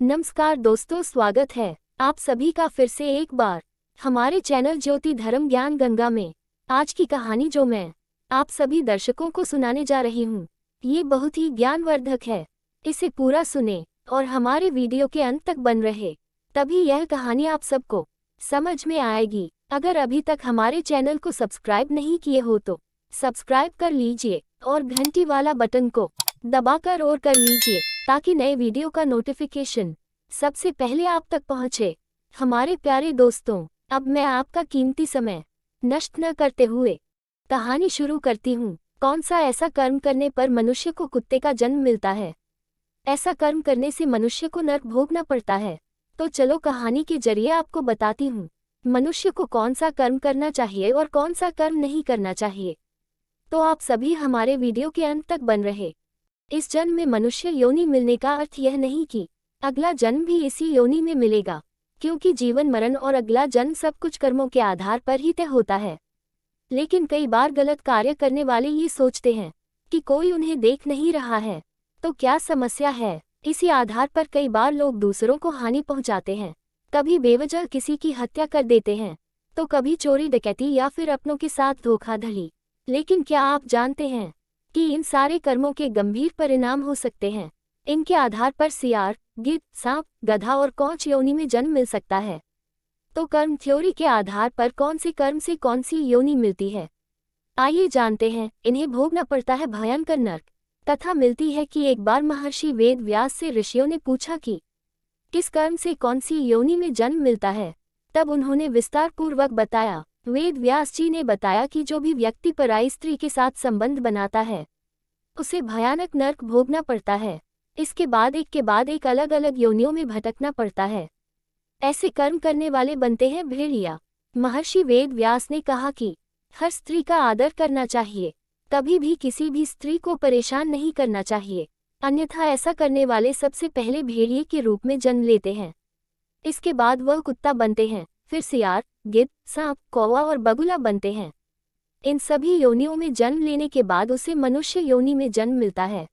नमस्कार दोस्तों, स्वागत है आप सभी का फिर से एक बार हमारे चैनल ज्योति धर्म ज्ञान गंगा में। आज की कहानी जो मैं आप सभी दर्शकों को सुनाने जा रही हूँ, ये बहुत ही ज्ञानवर्धक है। इसे पूरा सुने और हमारे वीडियो के अंत तक बन रहे, तभी यह कहानी आप सबको समझ में आएगी। अगर अभी तक हमारे चैनल को सब्सक्राइब नहीं किए हो तो सब्सक्राइब कर लीजिए और घंटी वाला बटन को दबाकर और कर लीजिए, ताकि नए वीडियो का नोटिफिकेशन सबसे पहले आप तक पहुंचे। हमारे प्यारे दोस्तों, अब मैं आपका कीमती समय नष्ट न करते हुए कहानी शुरू करती हूँ। कौन सा ऐसा कर्म करने पर मनुष्य को कुत्ते का जन्म मिलता है? ऐसा कर्म करने से मनुष्य को नरक भोगना पड़ता है। तो चलो कहानी के जरिए आपको बताती हूँ मनुष्य को कौन सा कर्म करना चाहिए और कौन सा कर्म नहीं करना चाहिए। तो आप सभी हमारे वीडियो के अंत तक बन रहे। इस जन्म में मनुष्य योनि मिलने का अर्थ यह नहीं कि अगला जन्म भी इसी योनि में मिलेगा, क्योंकि जीवन मरण और अगला जन्म सब कुछ कर्मों के आधार पर ही तय होता है। लेकिन कई बार गलत कार्य करने वाले ये सोचते हैं कि कोई उन्हें देख नहीं रहा है, तो क्या समस्या है। इसी आधार पर कई बार लोग दूसरों को हानि पहुंचाते हैं, कभी बेवजह किसी की हत्या कर देते हैं, तो कभी चोरी डकैती या फिर अपनों के साथ धोखाधड़ी। लेकिन क्या आप जानते हैं कि इन सारे कर्मों के गंभीर परिणाम हो सकते हैं? इनके आधार पर सियार, गिद्ध, सांप, गधा और कौच योनि में जन्म मिल सकता है। तो कर्म थ्योरी के आधार पर कौन से कर्म से कौन सी योनि मिलती है, आइए जानते हैं। इन्हें भोगना पड़ता है भयंकर नरक। कथा मिलती है कि एक बार महर्षि वेद व्यास से ऋषियों ने पूछा कि किस कर्म से कौन सी योनि में जन्म मिलता है। तब उन्होंने विस्तार पूर्वक बताया। वेद व्यास जी ने बताया कि जो भी व्यक्ति पराई स्त्री के साथ संबंध बनाता है, उसे भयानक नरक भोगना पड़ता है। इसके बाद एक अलग अलग योनियों में भटकना पड़ता है। ऐसे कर्म करने वाले बनते हैं भेड़िया। महर्षि वेद व्यास ने कहा कि हर स्त्री का आदर करना चाहिए, कभी भी किसी भी स्त्री को परेशान नहीं करना चाहिए, अन्यथा ऐसा करने वाले सबसे पहले भेड़िए के रूप में जन्म लेते हैं। इसके बाद वह कुत्ता बनते हैं, फिर सियार, गिद्ध, सांप, कौवा और बगुला बनते हैं। इन सभी योनियों में जन्म लेने के बाद उसे मनुष्य योनि में जन्म मिलता है।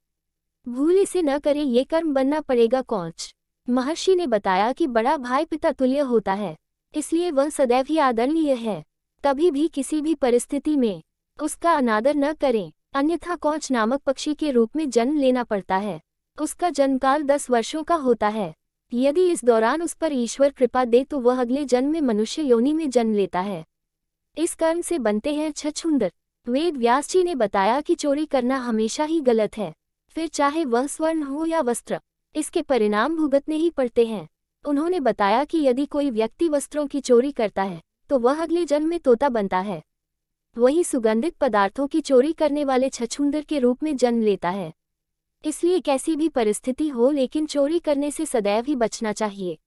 भूल से न करे, ये कर्म बनना पड़ेगा कौच। महर्षि ने बताया कि बड़ा भाई पिता तुल्य होता है, इसलिए वह सदैव ही आदरणीय है। कभी भी किसी भी परिस्थिति में उसका अनादर न करें, अन्यथा कौच नामक पक्षी के रूप में जन्म लेना पड़ता है। उसका जन्मकाल 10 वर्षों का होता है। यदि इस दौरान उस पर ईश्वर कृपा दे तो वह अगले जन्म में मनुष्य योनि में जन्म लेता है। इस कर्म से बनते हैं छछूंदर। वेद व्यास जी ने बताया कि चोरी करना हमेशा ही गलत है, फिर चाहे वह स्वर्ण हो या वस्त्र, इसके परिणाम भुगतने ही पड़ते हैं। उन्होंने बताया कि यदि कोई व्यक्ति वस्त्रों की चोरी करता है तो वह अगले जन्म में तोता बनता है। वही सुगंधित पदार्थों की चोरी करने वाले छछूंदर के रूप में जन्म लेता है। इसलिए कैसी भी परिस्थिति हो, लेकिन चोरी करने से सदैव ही बचना चाहिए।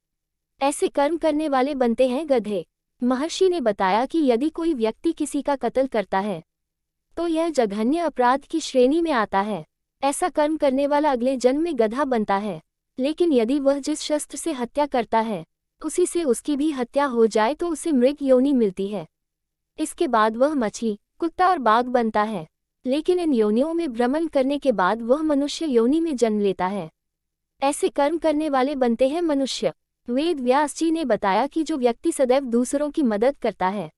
ऐसे कर्म करने वाले बनते हैं गधे। महर्षि ने बताया कि यदि कोई व्यक्ति किसी का कत्ल करता है तो यह जघन्य अपराध की श्रेणी में आता है। ऐसा कर्म करने वाला अगले जन्म में गधा बनता है। लेकिन यदि वह जिस शस्त्र से हत्या करता है उसी से उसकी भी हत्या हो जाए तो उसे मृग योनि मिलती है। इसके बाद वह मछली, कुत्ता और बाघ बनता है। लेकिन इन योनियों में भ्रमण करने के बाद वह मनुष्य योनि में जन्म लेता है। ऐसे कर्म करने वाले बनते हैं मनुष्य। वेद व्यास जी ने बताया कि जो व्यक्ति सदैव दूसरों की मदद करता है,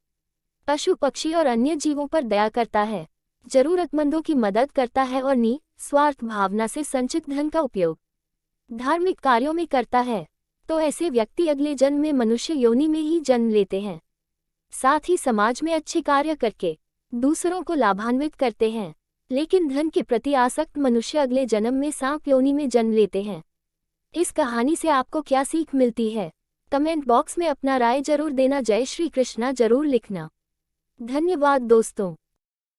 पशु पक्षी और अन्य जीवों पर दया करता है, जरूरतमंदों की मदद करता है और निस्वार्थ भावना से संचित धन का उपयोग धार्मिक कार्यों में करता है, तो ऐसे व्यक्ति अगले जन्म में मनुष्य योनि में ही जन्म लेते हैं। साथ ही समाज में अच्छे कार्य करके दूसरों को लाभान्वित करते हैं। लेकिन धन के प्रति आसक्त मनुष्य अगले जन्म में सांप योनि में जन्म लेते हैं। इस कहानी से आपको क्या सीख मिलती है? कमेंट बॉक्स में अपना राय जरूर देना। जय श्री कृष्णा जरूर लिखना। धन्यवाद दोस्तों।